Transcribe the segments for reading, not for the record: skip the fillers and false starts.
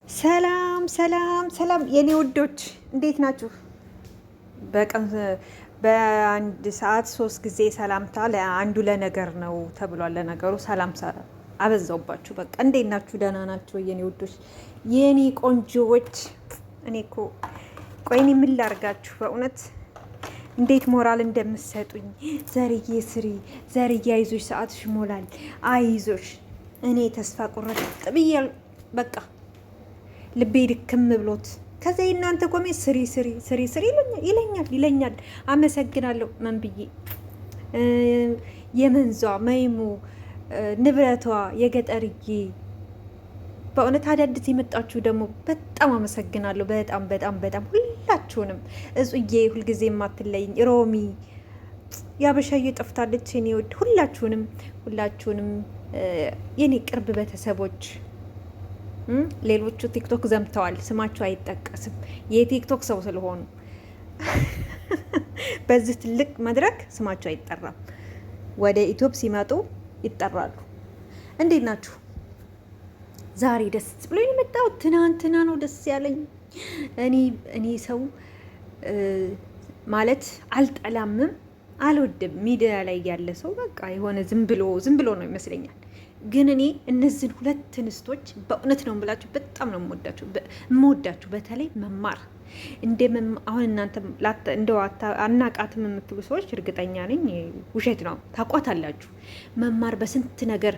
ሰላም ሰላም ሰላም የኔ ውዶች እንዴት ናችሁ? በቀን በአንድ ሰዓት 3 ጊዜ ሰላምታ ለአንዱ ለነገር ነው ተብሏል። ለነገሩ ሰላም አበዛውባችሁ። በቃ እንዴት ናችሁ? ደህና ናችሁ የኔ ውዶች የኔ ቆንጆዎች? እኔ እኮ ቆይኔ ምን ላርጋችሁ በእውነት እንዴት ሞራል እንደምትሰጡኝ። ዘርዬ ስሪ፣ ዘርዬ አይዞሽ፣ ሰዓትሽ ይሞላል፣ አይዞሽ። እኔ ተስፋ ቁረጥ ብያል በቃ ልቤ ድክም ብሎት ከዛ እናንተ ኮሜንት ስሪ ስሪ ስሪ ስሪ ይለኛል። አመሰግናለሁ። ምን ብዬ የመንዟ መይሙ ንብረቷ የገጠርዬ በእውነት አዳዲስ የመጣችሁ ደግሞ በጣም አመሰግናለሁ። በጣም በጣም በጣም ሁላችሁንም። እጹዬ ሁልጊዜ የማትለይኝ ሮሚ ያበሻዬ ጠፍታለች። እኔ ወድ ሁላችሁንም የኔ ቅርብ ቤተሰቦች ሌሎቹ ቲክቶክ ዘምተዋል። ስማቸው አይጠቀስም የቲክቶክ ሰው ስለሆኑ በዚህ ትልቅ መድረክ ስማቸው አይጠራም። ወደ ኢትዮፕ ሲመጡ ይጠራሉ። እንዴት ናችሁ? ዛሬ ደስ ብሎ የመጣሁት ትናንትና ነው ደስ ያለኝ። እኔ ሰው ማለት አልጠላምም አልወድም። ሚዲያ ላይ ያለ ሰው በቃ የሆነ ዝም ብሎ ነው ይመስለኛል። ግን እኔ እነዚህን ሁለት እንስቶች በእውነት ነው የምላችሁ በጣም ነው የምወዳችሁ። በተለይ መማር አሁን እናንተ እንደው አናቃትም የምትሉ ሰዎች እርግጠኛ ነኝ ውሸት ነው፣ ታቋታላችሁ። መማር በስንት ነገር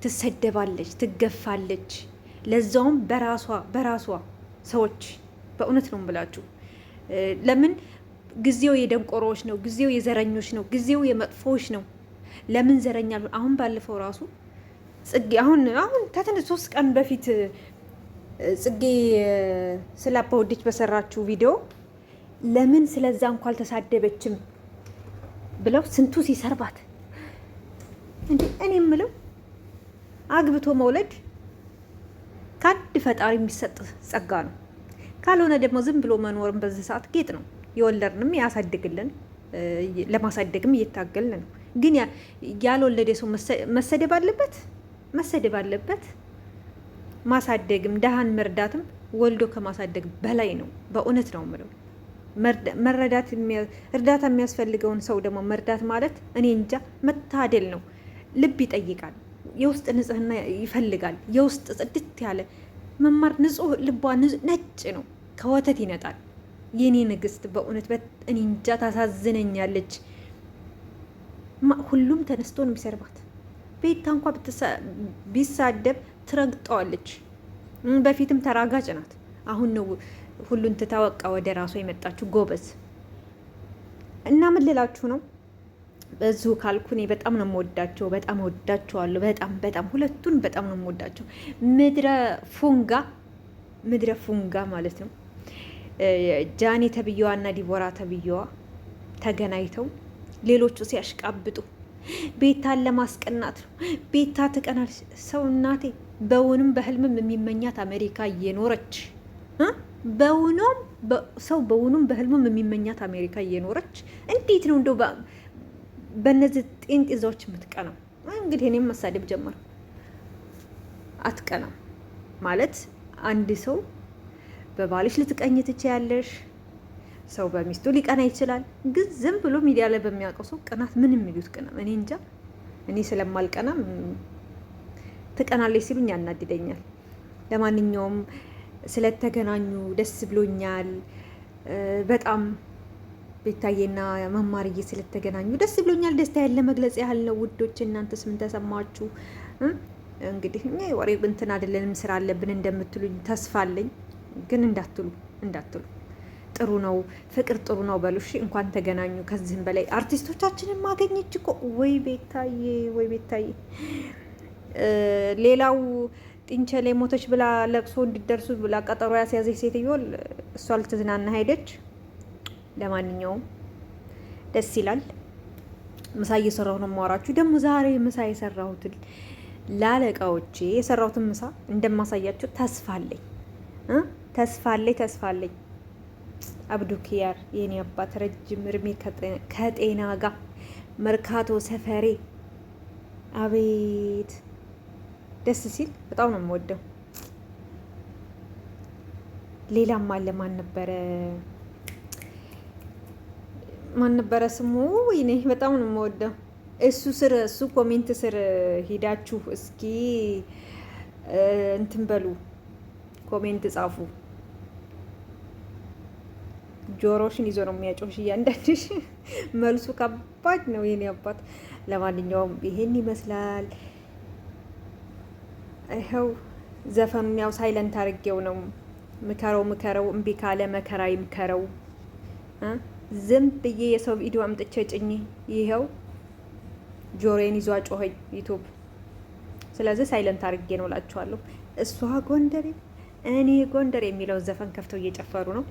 ትሰደባለች፣ ትገፋለች። ለዛውም በራሷ ሰዎች በእውነት ነው የምላችሁ። ለምን ጊዜው የደንቆሮዎች ነው፣ ጊዜው የዘረኞች ነው፣ ጊዜው የመጥፎዎች ነው። ለምን ዘረኛ አሁን ባለፈው ራሱ ጽጌ አሁን ከትንሽ 3 ቀን በፊት ጽጌ ስላባወደች በሰራችው ቪዲዮ ለምን ስለዛ እንኳን አልተሳደበችም ብለው ስንቱ ሲሰርባት እንዴ! እኔ የምለው አግብቶ መውለድ ከአንድ ፈጣሪ የሚሰጥ ጸጋ ነው። ካልሆነ ደግሞ ዝም ብሎ መኖርም በዚህ ሰዓት ጌጥ ነው። የወለድንም ያሳድግልን፣ ለማሳደግም እየታገልን ነው። ግን ያልወለደ ሰው መሰደብ አለበት? ማሳደግም ደሃን መርዳትም ወልዶ ከማሳደግ በላይ ነው። በእውነት ነው የምለው። እርዳታ የሚያስፈልገውን ሰው ደግሞ መርዳት ማለት እኔ እንጃ መታደል ነው። ልብ ይጠይቃል፣ የውስጥ ንጽህና ይፈልጋል። የውስጥ ጽድት ያለ መማር ንጹህ ልቧ ነጭ ነው፣ ከወተት ይነጣል። የኔ ንግስት በእውነት እኔ እንጃ ታሳዝነኛለች። ሁሉም ተነስቶ ነው የሚሰርባት። ቤታ እንኳ ቢሳደብ ትረግጠዋለች። በፊትም ተራጋጭ ናት። አሁን ነው ሁሉን ትታወቃ ወደ ራሷ የመጣችሁ ጎበዝ። እና ምን ልላችሁ ነው በዚሁ ካልኩ እኔ በጣም ነው የምወዳቸው፣ በጣም ወዳቸዋለሁ። በጣም ሁለቱን በጣም ነው የምወዳቸው። ምድረ ፉንጋ ማለት ነው። ጃኒ ተብዬዋ እና ዲቦራ ተብዬዋ ተገናኝተው ሌሎቹ ሲያሽቃብጡ ቤታን ለማስቀናት ነው። ቤታ ትቀናል። ሰው እናቴ በውንም በህልምም የሚመኛት አሜሪካ እየኖረች በውኑም በህልምም የሚመኛት አሜሪካ እየኖረች እንዴት ነው እንደው በእነዚህ ጤንጤዛዎች የምትቀናው? እንግዲህ እኔም መሳደብ ጀመር። አትቀናም ማለት አንድ ሰው በባልሽ ልትቀኝ ትችያለሽ። ሰው በሚስቱ ሊቀና ይችላል። ግን ዝም ብሎ ሚዲያ ላይ በሚያውቀው ሰው ቅናት ምን የሚሉት ቅናት? እኔ እንጃ። እኔ ስለማልቀና ትቀናለች ሲሉኝ ያናድደኛል። ለማንኛውም ስለተገናኙ ደስ ብሎኛል በጣም። ቤታዬና መማርዬ ስለተገናኙ ደስ ብሎኛል። ደስታ ያለ መግለጽ ያህል ነው ውዶች። እናንተስ ምን ተሰማችሁ? እንግዲህ እኛ ወሬ እንትን አይደለንም፣ ስራ አለብን እንደምትሉኝ ተስፋ አለኝ። ግን እንዳትሉ ጥሩ ነው፣ ፍቅር ጥሩ ነው በሉሽ። እንኳን ተገናኙ። ከዚህም በላይ አርቲስቶቻችንን ማገኘች እኮ ወይ ቤታዬ። ሌላው ጢንቸ ላይ ሞተች ብላ ለቅሶ እንዲደርሱ ብላ ቀጠሮ ያስያዘች ሴትዮ እሷ ልትዝናና ሄደች። ለማንኛውም ደስ ይላል። ምሳ እየሰራሁ ነው የማወራችሁ። ደግሞ ዛሬ ምሳ የሰራሁትን ላለቃዎቼ የሰራሁትን ምሳ እንደማሳያችሁ ተስፋ አለኝ። አብዱ ኪያር የኔ አባት ረጅም እድሜ ከጤና ጋር መርካቶ ሰፈሬ። አቤት ደስ ሲል በጣም ነው የምወደው። ሌላም አለ። ማን ነበረ ስሙ? ወይኔ በጣም ነው የምወደው። እሱ ኮሜንት ስር ሂዳችሁ እስኪ እንትን በሉ፣ ኮሜንት ጻፉ። ጆሮሽን ይዞ ነው የሚያጮሽ እያንዳንድሽ። መልሱ ከባድ ነው የኔ አባት። ለማንኛውም ይሄን ይመስላል። ይኸው ዘፈኑን ያው ሳይለንት አድርጌው ነው። ምከረው እምቢ ካለ መከራ ይምከረው። ዝም ብዬ የሰው ቪዲዮ አምጥቼ ጭኝ ይኸው ጆሮዬን ይዞ አጮኸኝ ዩቱብ። ስለዚህ ሳይለንት አድርጌ ነው እላችኋለሁ። እሷ ጎንደሬ እኔ ጎንደር የሚለውን ዘፈን ከፍተው እየጨፈሩ ነው።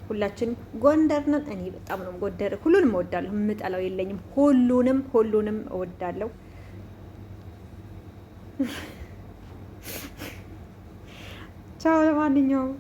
ሁላችንም ጎንደር ነን። እኔ በጣም ነው ጎንደር፣ ሁሉንም እወዳለሁ። የምጠላው የለኝም። ሁሉንም እወዳለሁ። ቻው ለማንኛውም